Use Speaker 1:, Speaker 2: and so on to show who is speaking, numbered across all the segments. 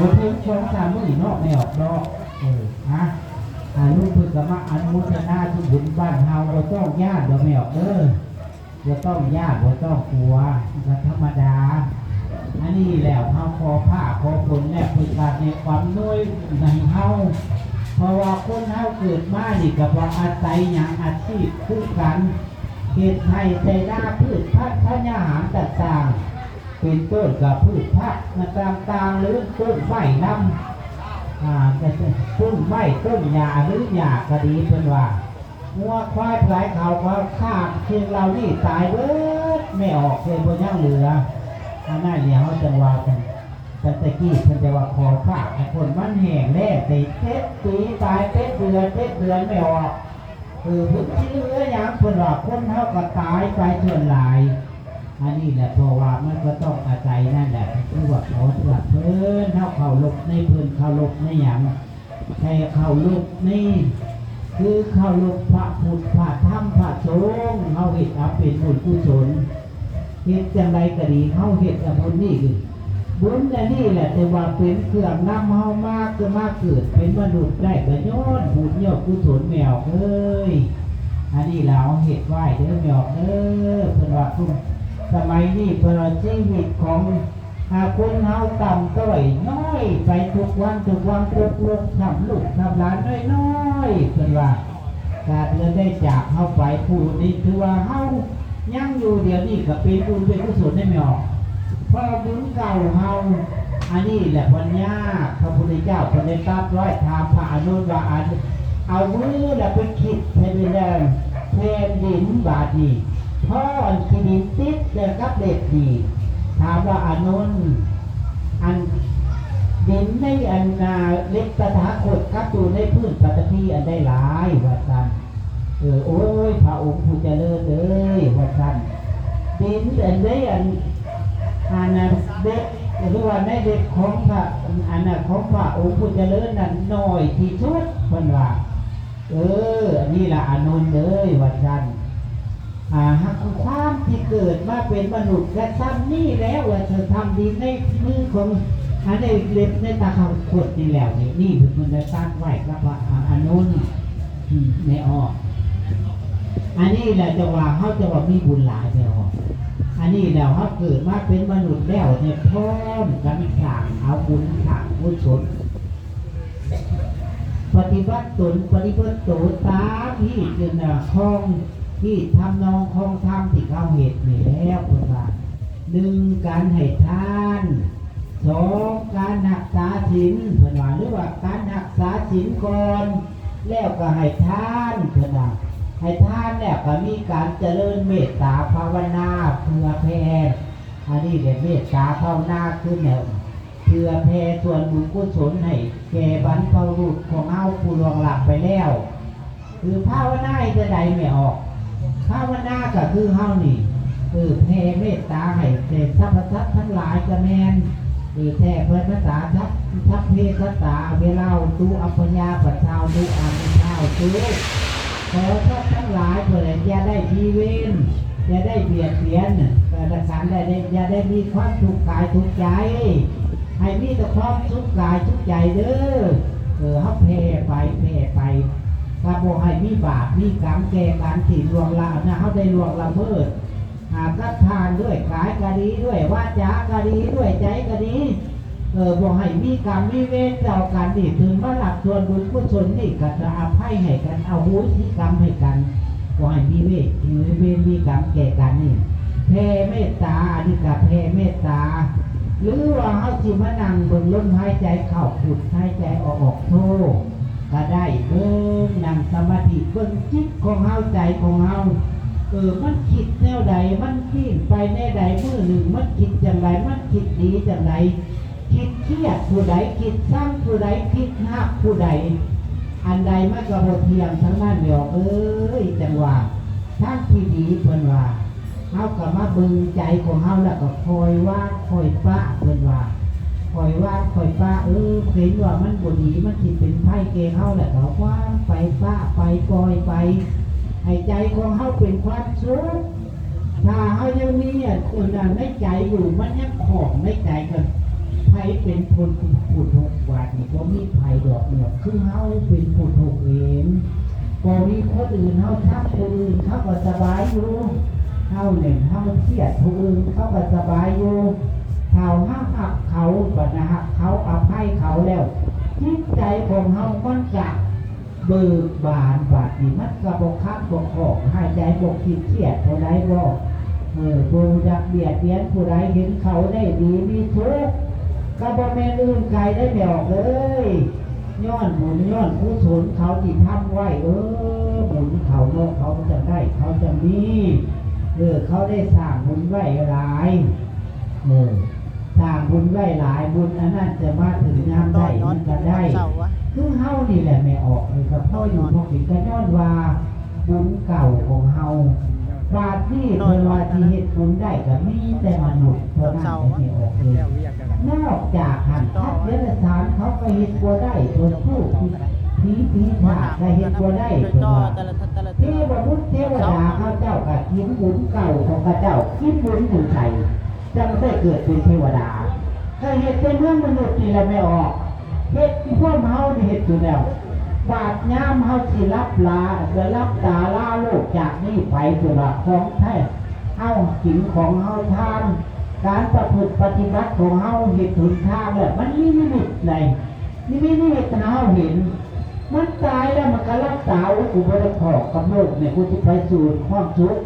Speaker 1: โอเคช่อง3 มื้อนอกไม่ออกดอกฮะลูกเพิ่นก็มาอนุโมทนาทุกบุญบ้านเฮาบ่ต้องญาติบ่ไม่ออกบ่ต้องญาติบ่ต้องกลัวก็ธรรมดาอันนี้แล้วเฮาขอผ้าขอผลและฝึกการในความน้อยในเฮาเพราะว่าคนเฮาเกิดมานี่ก็บ่อาศัยหยังอาชีพคือกันเฮ็ดให้ได้หน้าพืชพันธุ์ธัญญาหารต่างๆเป็นต้นกับพืชผักต่างๆหรือต้นไม้นำต้นไม้ต้นหญ้าหรือหญ้ากระดีเพิ่นว่างัวควายหลายเขาก็ข้ามเชียงเรานี่ตายเบิดไม่ออกเลยบ่ยังเหลืออันนั้นเนี่ยเฮาจังว่ากันแต่ตะกี้เพิ่นจะว่าขอฝากให้คนมันแห้งแล้งติเจ็บปีตายเจ็บเดือนไม่ออกพื้นที่เหลือหยังเพิ่นว่าคนเฮาก็ตายไปส่วนหลายอันนี้แหละเพราะว่ามันก็ต้องอาศัยนั่นแหละคือว่าขอสลับเพิ่นเฮาเข้าลบในเพิ่นเข้าลบในหยังให้เข้าลบนี่คือเข้าลบพระพุทธพระธรรมพระสงฆ์เฮาเฮ็ดเอาเป็นบุญกุศลเฮ็ดจังไดก็ดีเฮาเฮ็ดเอาบุญนี่คือบุญอันนี้แหละแต่ว่าเป็นเครื่องนำเฮามาก็มาเกิดเป็นมนุษย์ได้ก็ย้อนบุญย้อนกุศลแมวเอ้ยอันนี้เราเฮ็ดไว้เด้อแมวเด้อเพิ่นว่าคุณสมัยนี้เพิ่นว่าชีวิตของคนเฮาต่ำต้อยน้อยไปทุกวันทุกลูกทำลูกทำหลานน้อยเพิ่นว่าการเงินได้จากเฮาไปผู้นี้คือว่าเฮายังอยู่เดี๋ยวนี้ก็เป็นบุญเป็นกุศลได้แมวพอบุญเก่าเฮาอันนี้แหละปัญญาพระพุทธเจ้าเพิ่นได้ตรัสไว้ถามพระอนุนว่าเอามือแล้วไปคิดให้เป็นแผ่นดินบาดนี้พ่ออันที่ดินติดแล้วกับเด็กดีถามว่าอนุนอันดินในอันเล็กตถาคตกับอยู่ในพื้นปฐพีอันได้หลายว่าซั่นโอ้ยพระองค์ผู้เจริญเลยว่าซั่นดินอันได้อันเด็กหรือว่าในเด็กของพระอันของพระองค์ผู้เจริญนั้นน้อยที่สุดเพิ่นว่านี่ล่ะอนุนเลยว่าซั่นหักความที่เกิดมาเป็นมนุษย์และซ้ำนี่แล้วว่าเธอทำดีในมือของในเล็บในตาเขาขวดนี่แล้วนี่เพิ่นได้สร้างไว้กับพระอนุนในออกอันนี้แหละจะว่าเขาจะว่ามีบุญหลายในออกอันนี้แล้วเขาเกิดมาเป็นมนุษย์แล้วเนี่ยพร้อมกันสร้างเอาบุญสร้างกุศลปฏิบัติตนปฏิบัติตัวตามที่เป็นข้องที่ทำนองคองทำที่เขาเหตุนี่แล้วคนว่า1การให้ทาน2การรักษาศีลเพิ่นว่าหรือว่าการรักษาศีลก่อนแล้วก็ให้ทานเพิ่นว่าให้ทานแล้วก็มีการเจริญเมตตาภาวนาเพื่อแผ่อันนี้เรียกเมตตาภาวนาคือแนวเพื่อแผ่ส่วนบุญกุศลให้แก่บรรพบุรุษของเฮาผู้ล่วงลับไปแล้วคือภาวนาจะใดไม่ออกภาวนาก็คือเฮานี่แผ่เมตตาให้แก่สรรพสัตว์ทั้งหลายก็แม่นแท้เพิ่นภาษาทัพเพสตาเวลาตุอัปปญาปัจเจ้าตุอามิเจ้าตุขอสัตว์ทั้งหลายเพื่ออย่าได้ทีเว้นอย่าได้เบียดเบียนแต่สารได้อย่าได้มีความทุกข์กายทุกข์ใจให้มีแต่ความทุกข์กายทุกข์ใจเด้อเฮาแผ่ไปถ้าบ่ให้มีบาปมีกรรมแก่การที่ล่วงละนะเฮาได้ล่วงละเมิดรับทานด้วยกายก็ดีด้วยวาจาก็ดีด้วยใจก็ดีบ่ให้มีกรรมมีเวรต่อกันนี่ถึงว่าหลักส่วนบุญกุศลนี่ก็จะอภัยให้กันเอาโหสิกรรมให้กันบ่ให้มีเวรมีกรรมแก่กันนี่แผ่เมตตานี่ก็แผ่เมตตาหรือว่าเฮาสิมานั่งเบิ่งลมหายใจเข้าพุทหายใจออกโทก็ได้เบิ่งนั่งสมาธิเบิ่งจิตของเฮาใจของเฮามันคิดแนวใดมันคิดไปแนวใดมื้อหนึ่งมันคิดจังไรมันคิดดีจังไรคิดเครียดผู้ใดคิดสร้างผู้ใดคิดหักผู้ใดอันใดมันก็บ่เที่ยงทั้งนั้นเดียวจังว่าทางที่ดีเพิ่นว่าเฮาก็มาเบิ่งใจของเฮาแล้วก็คอยว่าคอยปะเพิ่นว่าคอยว่าคอยปะเห็นว่ามันบ่ดีมันสิเป็นไผแก่เฮาแล้วก็ว่าไปปะไปปล่อยไปให้ใจของเฮาเป็นความสุขถ้าเฮายังมีคนในใจอยู่มันยังของในใจกัน ไผเป็นคนผู้ทุกข์วาดนี่บ่มีไผดอกเนาะคือเฮาเป็นผู้ทุกข์เองบ่มีคนอื่นเฮาทักคนอื่นเขาก็สบายอยู่เฮาเนี่ยเฮาเครียดผู้อื่นเขาก็สบายอยู่เขาห้ามหักเขาบัดนะฮะเขาอภัยเขาแล้วจิตใจของเฮามันจะเบิกบานบาดนี่มันก็บ่คักบ่ขอกหายใจบ่คิดเครียดเท่าใดบ่ผู้อยากเบียดเบียนผู้ใดเห็นเขาได้ดีมีทุกข์ก็บ่แม่นอื่นไกลได้แมวเลยย้อนบุญย้อนกุศลเขาที่ทำไว้บุญเขาเนาะเขาจะได้เขาจะมีเขาได้สร้างบุญไว้หลายสร้างบุญไว้หลายบุญอันนั้นจะมาถึงงานได้มันก็ได้คือเฮานี่แหละไม่ออกเลยครับพ่ออยู่พวกนี้ก็ย้อนว่าบุญเก่าของเฮาบาดที่เพิ่นว่าที่เฮ็ดบุญได้ก็มีแต่มนุษย์เท่านั้นไม่ออกเลยนอกจากหันทัพเดรัจฉานเขาก็เฮ็ดบ่ได้ส่วนผู้ผีชาติก็เฮ็ดบ่ได้เพิ่นว่าเทวบุตรเทวดาเขาเจ้าก็กินบุญเก่าของเขาเจ้ากินบุญอยู่ไสจังได้เกิดเป็นเทวดาถ้าเฮ็ดเป็นเรื่องมนุษย์นี่แหละไม่ออกเฮ็ดพวกเฮานี่เฮ็ดอยู่แล้วบาดยามเฮาสิรับลาจะรับตาลาโลกจากนี้ไปตัวละของแท้เฮากินของเฮาทานการประพฤติปฏิบัติของเฮาเฮ็ดถึงทางแล้วมันมีนิมิตใดนี่มีนิมิตเฮาเห็นมันตายแล้วมันก็รักษากูบ่ได้พอกับโลกเนี่ยกูสิไปสู่ความสุข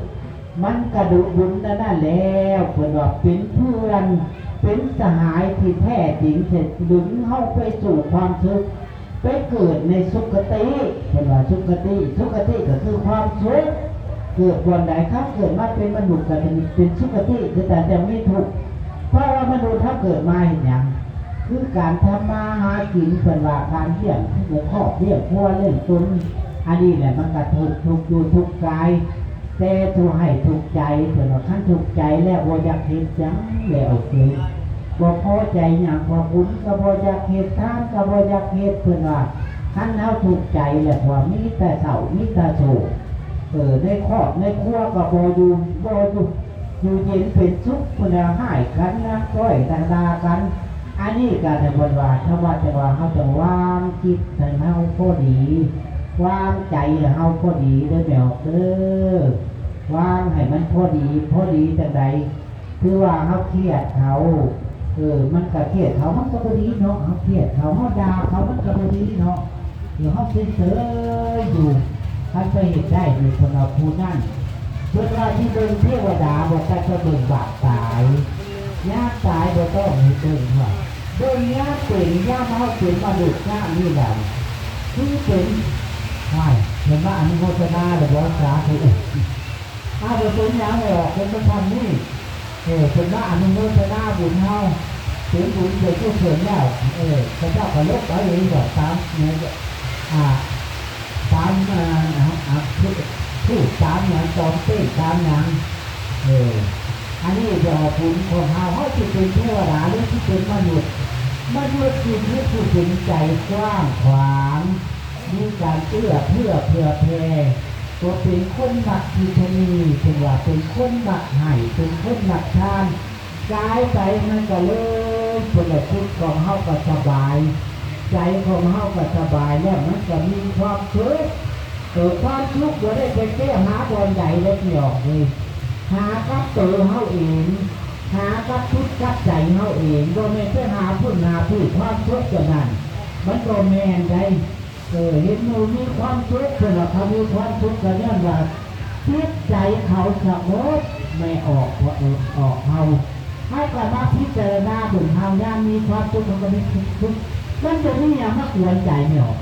Speaker 1: มันกระดูกบุญนั่นแล้วเพิ่นว่าเป็นเพื่อนเป็นสหายที่แท้จริงเสร็จดึงเฮาไปสู่ความสุขไปเกิดในสุคติเห็นว่าสุคติก็คือความสุขเกิดวันใดครับเกิดมาเป็นมนุษย์ก็เป็นสุคติคือแต่จะไม่ทุกข์เพราะว่ามนุษย์ถ้าเกิดมาเห็นอย่างคือการทำมาหากินเป็นว่าการเลี้ยงที่ครอบเลี้ยงครัวเลี้ยงตนอันนี้แหละมันก็ทุกอยู่ทุกกายแต่ตัวให้ทุกใจเผื่อขั้นทุกใจแล้วบ่อยากเห็นจังแล้วคือบ่พอใจอย่างพอบุญก็บ่อยากเฮ็ดทานก็บ่อยากเฮ็ดเพิ่นว่าคันเฮาทุกข์ใจแหละว่ามีแต่เศร้ามีแต่โศกในครอบในครัวก็บ่อยู่เย็นเป็นสุขเพิ่นว่าให้กันนะก้อยต่างๆกันอันนี้ก็ได้บ่ว่าถ้าว่าจะว่าเฮาจะวางจิตให้เฮาพอดีวางใจให้เฮาพอดีเด้อแม่วางให้มันพอดีจังได๋คือว่าเฮาเครียดเขามันก็เครียดเขามันก็บ่ดีเนาะเฮาเครียดเขาเฮาด่าเขามันก็บ่ดีเนาะเดี๋ยวเฮาเฉยๆอยู่ท่านไปเฮ็ดได้มีคนเอาผู้นั้นเพิ่นว่าที่เบิ่งเทวดาบ่ก็จะเบิ่งบาปตายยากตายบ่ต้องให้เบิ่งว่าเบิ่งยากเป็นยากเฮาเป็นมนุษย์ยากนี่แหละคือเป็นไม่เห็นว่าอนุโมทนาหรือว่าสาธุถ้าเราเป็นอย่างไรเป็นประธานนี่เป็นว่าอนุโมทนาบุญเฮาถึงบุญเกิดขึ้นเกิดแล้วพระเจ้าขอลบไปเองแบบตามเนี่ยตามพูดตามอย่างจอมเต้ตามอย่างอันนี้จะเอาบุญของเฮาเฮาที่เป็นเทวดาหรือที่เป็นมนุษย์คือผู้เป็นใจกว้างขวางมีการเพื่อแผ่ตัวเป็นคนหนักที่ชนีเป็นว่าเป็นคนหนักให้เป็นคนหนักทานกายใจมันก็เลยเป็นแบบทุกข์ของเฮาก็สบายใจของเฮาก็สบายแล้วมันก็มีความสุขความสุขบ่ได้ไปแก้หาบอนใหญ่เล็กหยอกเลยหากับตัวเฮาเองหากับทุกข์กับใจเฮาเองบ่แม่นไปหาผู้ความสุขจังนั้นมันบ่แม่นได้เห็นมูมีความทุกข์คือว่าเขามีความทุกข์กันเนี่ยว่าจิตใจเขาสงบไม่ออกเขาให้กลับมาพิจารณาถึงเฮาย่างมีความทุกข์มันก็มีทุกข์มันจะมีอย่างมากวนใจไม่ออก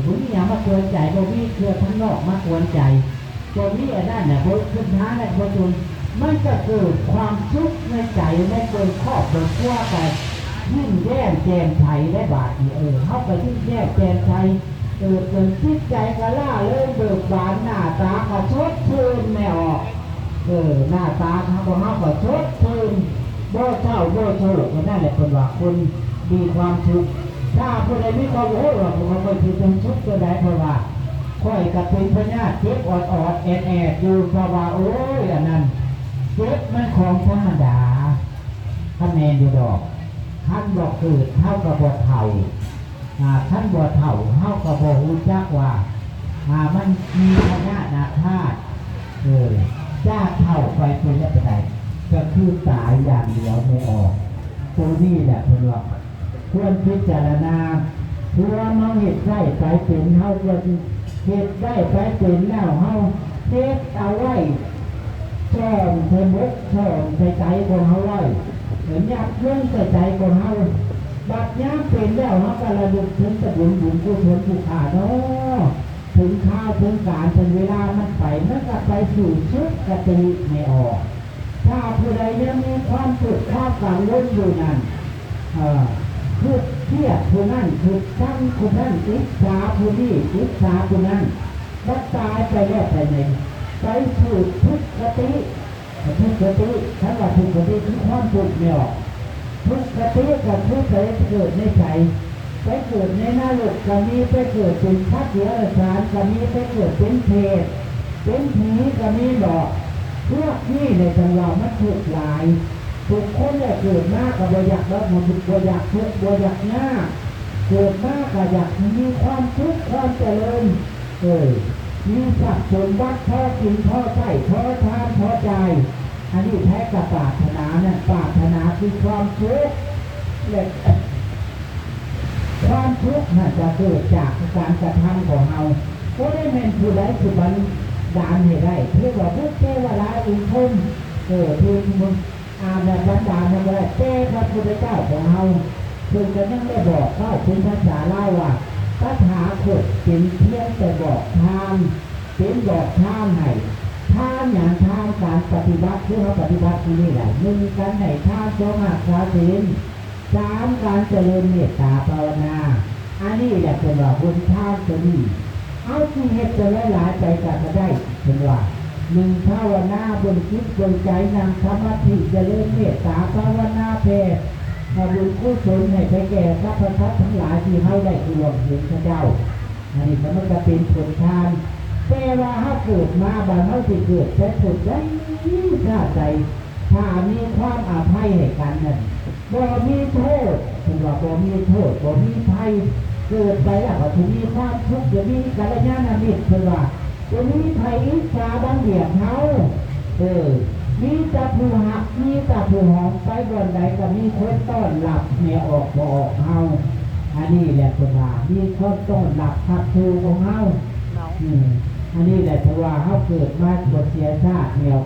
Speaker 1: ผมมีอย่างมากวนใจบ่มีเครือทั้งนอกมากวนใจตัวนี้อันนั้นเนี่ยพอขึ้นท้าเนี่ยพอจนมันจะเกิดความทุกข์ในใจไม่เกินครอบเกินขั้วไปยิ่งแย่แจมไทยได้บาดนี่เข้าไปยิ่งแย่แจมไทยเกิดจิตใจกระล่าเริ่มเบิกบานหน้าตากระชดชื่นไม่ออกหน้าตาเขาก็เขาก็ชดชื่นบ่เศร้าบ่โศกก็นั่นแหละคนว่าคนมีความทุกข์ถ้าคนใดมีความโอ้หรอกผมก็คือเป็นทุกข์ก็ได้เพราะว่าค่อยกับเป็นพญาเจ็บอดแอดอยู่เพราะว่าโอ้ยอันนั้นเจ็บมันของธรรมดาคะแนนอยู่ดอกค ท่านบอกเกิดเท่ากับบอกเถ่าท่านบอกเถ่าเท่ากับบอกรู้จักว่ามันมีพญานาคาจ้าเท่าไปเป็นอะไรก็คือตายอย่างเดียวไม่ออกตัวนี้แหละเพื่อนว่าควรพิจารณาเพื่อมาเห็ดได้ไปเป็นเท่าควรเห็ดได้ไปเป็นแล้วเท่าเฮ็ดเอาไว้ช่องเทมุกช่องใจของเฮาไว้เหมือนยักเรื่องใจของเฮาบัดย้ำเป็นแล้วเฮาก็ระลึกถึงตะบุญบุญกุศลผู้ขาเนาะถึงข้าวถึงการถึงเวลามันไปมันก็ไปสู่ชุดกติไม่ออกถ้าผู้ใดยังมีความสุขความกังวลอยู่นั้นคือเครียดผู้นั้นคือตั้งผู้นั้นอิจฉาผู้นี้อิจฉาผู้นั้นบัดตายไปแล้วไปไหนไปสู่ทุกขติทุกขติถ้าว่าทุกขติคือความสุขไม่ออกทุกขติกับทุกข์เกิดในใจไปเกิดในนรกก็มีไปเกิดเป็นพระเถรสารก็มีไปเกิดเป็นเทพเป็นผีก็มีดอกพวกนี้ในจังหวะมันถูกหลายทุกคนเนี่ยเกิดมากกับบอยากแล้วมันบอยากทุกบอยากหน้าเกิดมากกับอยากมีความทุกข์ความเจริญมีสัตว์สมบัติพ่อกินพ่อใส่พ่อทานพ่อใจอันนี้แท้กับปรารถนาเนี่ยปรารถนาคือความทุกข์และความทุกข์น่าจะเกิดจากการกระทำของเราก็ได้เป็นผู้ใดผู้บันดาลให้ได้เรียกว่าพุทธเทวราอุปมที่มึงแบบบันดาลทำอะไรเจ้พระพุทธเจ้าของเราซึ่งจะยังได้บอกเข้าเป็นภาษาเล่าว่าพระถาคตเป็นเพียงแต่บอกทางเป็นบอกทางให้ทางอย่างทางการปฏิบัติที่เขาปฏิบัติที่นี่แหละหนึ่งการให้ทานสองหักษาศีลสามการเจริญเมตตาภาวนาอันนี้แหละเป็นว่าบุญทานจะมีเอาที่เหตุจะหลายใจกันมาได้เป็นว่าหนึ่งภาวนาบนคิดบนใจนำสมาธิเจริญเมตตาภาวนาเพศบุญกุศลให้ไปแก่พระพุทธทั้งหลายที่เขาได้รวมถึงพระเจ้าอันนี้มันก็เป็นผลทานแต่ว่าเขาเกิดมาบางเขาที่เกิดแต่สุดได้ถ้าใจถ้ามีความอาภัยให้กันนั่นบ่มีโทษเป็นว่าบ่มีโทษบ่มีภัยเกิดไปแล้วก็ถึงมีความทุกข์จะมีกัลยาณมิตรเป็นว่าจะมีภัยอิจฉาบังเบียดเขามีแต่ผู้หักมีแต่ผู้หอมไปบนใดก็มีคนต้อนรับเนี่ยออกบอกเฮาอันนี้แหละเป็นว่ามีคนต้อนรับทับทูของเฮาอันนี้แหละเพราะว่าเขาเกิดมาบทเสียชาติเนี่ย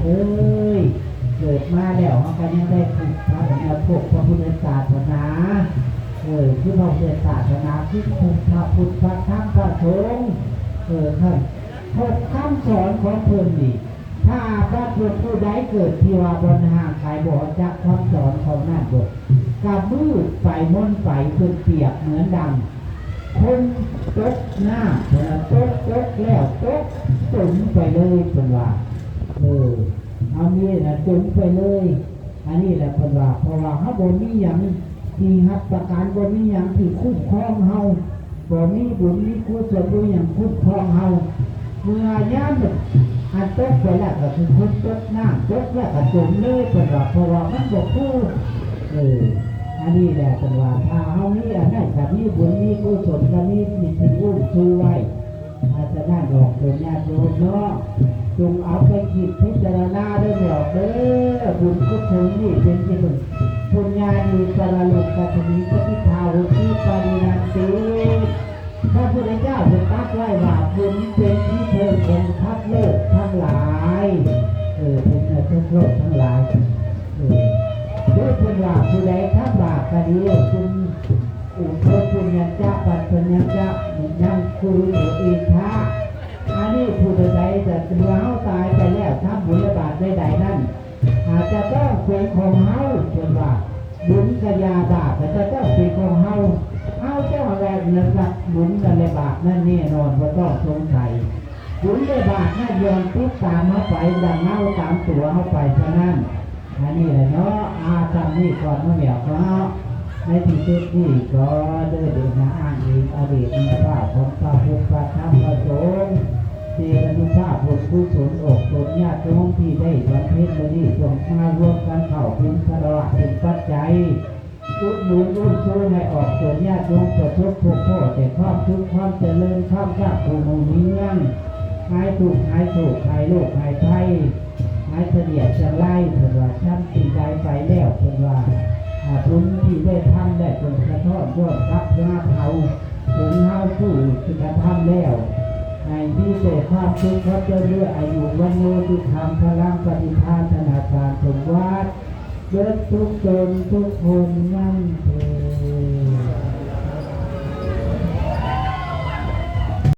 Speaker 1: เกิดมาแล้วเขาก็ยังได้ฝึกพระพระพุทธศาสนาคือพระพุทธศาสนาที่คุมพระพุทธพระธรรมพระสงฆ์ท่านพบคำสอนของเพิ่นนี่ถ้าพระผู้ใดเกิดที่ว่าบนห่างกายบ่จักคำสอนของนั่นบทกับมืดไฟม้นไฟเพิ่นเปียกเหมือนดังคนตกหน้าตกแล้วตกจุ่มไปเลยเป็นว่าเอานี่นะจุ่มไปเลยอันนี้แหละเป็นว่าเพราะว่าเขาบ่มีอย่างที่หักประการบ่มีอย่างที่คุ้มครองเฮาบ่มีบุญมีกุศลบ่อย่างคุ้มครองเฮาเมื่อย่ามอันตกไปแล้วก็คือคนตกหน้าตกแล้วก็จุ่มเลยเป็นว่าเพราะว่ามันบ่พูดอันนี้แหละเป็นว่าถ้าเฮามีอันนั้นกับมีบุญมีกุศลกับมีสิ่งอุ้มชูไว้อาจจะได้ดอกเป็นญาติโยมเนาะจงเอาไปคิดพิจารณาด้วยหรอกบุญกุศลนี่เป็นที่หนึ่งปุญญาณีสารลุกัตถิปฏิภาหุติปารินันติพระพุทธเจ้าจะตัดไว้ว่าบุญเป็นที่เพิ่มเป็นทัพโลกทั้งหลายเป็นทัพโลกทั้งหลายด้วยเป็นว่าผู้ใดทับบาปคดีคุณอุปปุญญาเจ้าปัจจุบันเจ้ายังคุยอิทธาอันนี้ผู้ใดจะเมื่อเขาตายไปแล้วทำบุญบาปใดๆนั่นอาจจะต้องเป็นของเฮาเป็นว่าบุญกยาบาปแต่จะต้องเป็นของเฮาเจ้าอะไรนะครับบุญกับบาปนั่นแน่นอนว่าต้องสงสัยบุญกับบาปนั่นยอมติดตามเขาไปดังเงาตามตัวเขาไปฉะนั้นอันนี้แหละเนาะจำนี่ก่อนเมื่อเหมียวเนาะในที่สุดนี่ก็เดินหน้าอ้างอิงอดีตมีภาพของพระพุทธพระธรรมพระสงฆ์ที่อนุภาพบุญกุศลอกตนญาติโยมที่ได้บำเพ็ญมานี่จงมารวมกันเข้าเป็นพระเป็นปัจจัย อุดหนุนอุ้มชูให้ออกส่วนญาติโยมประสบทุกข์พ่อแต่ความทุกข์ความเจริญความก้าวภูมิเมืองหายทุกข์หายโศกหายโรคหายภัยหายเสนียดจะไล่เถิดว่าชั้นสิ่งใดไปแล้วเถิดว่าบุญที่ได้ทำได้จนกระทอดยอดรับหน้าเผาถึงเฮาผู้ที่กระทำแล้วให้ที่เศษความทุกข์เขาจะเลื่ออายุวันโนทุกธรรมพลังปฏิภาณธนาการสมวัติเดินทุกจนทุกคนนั่นเถิด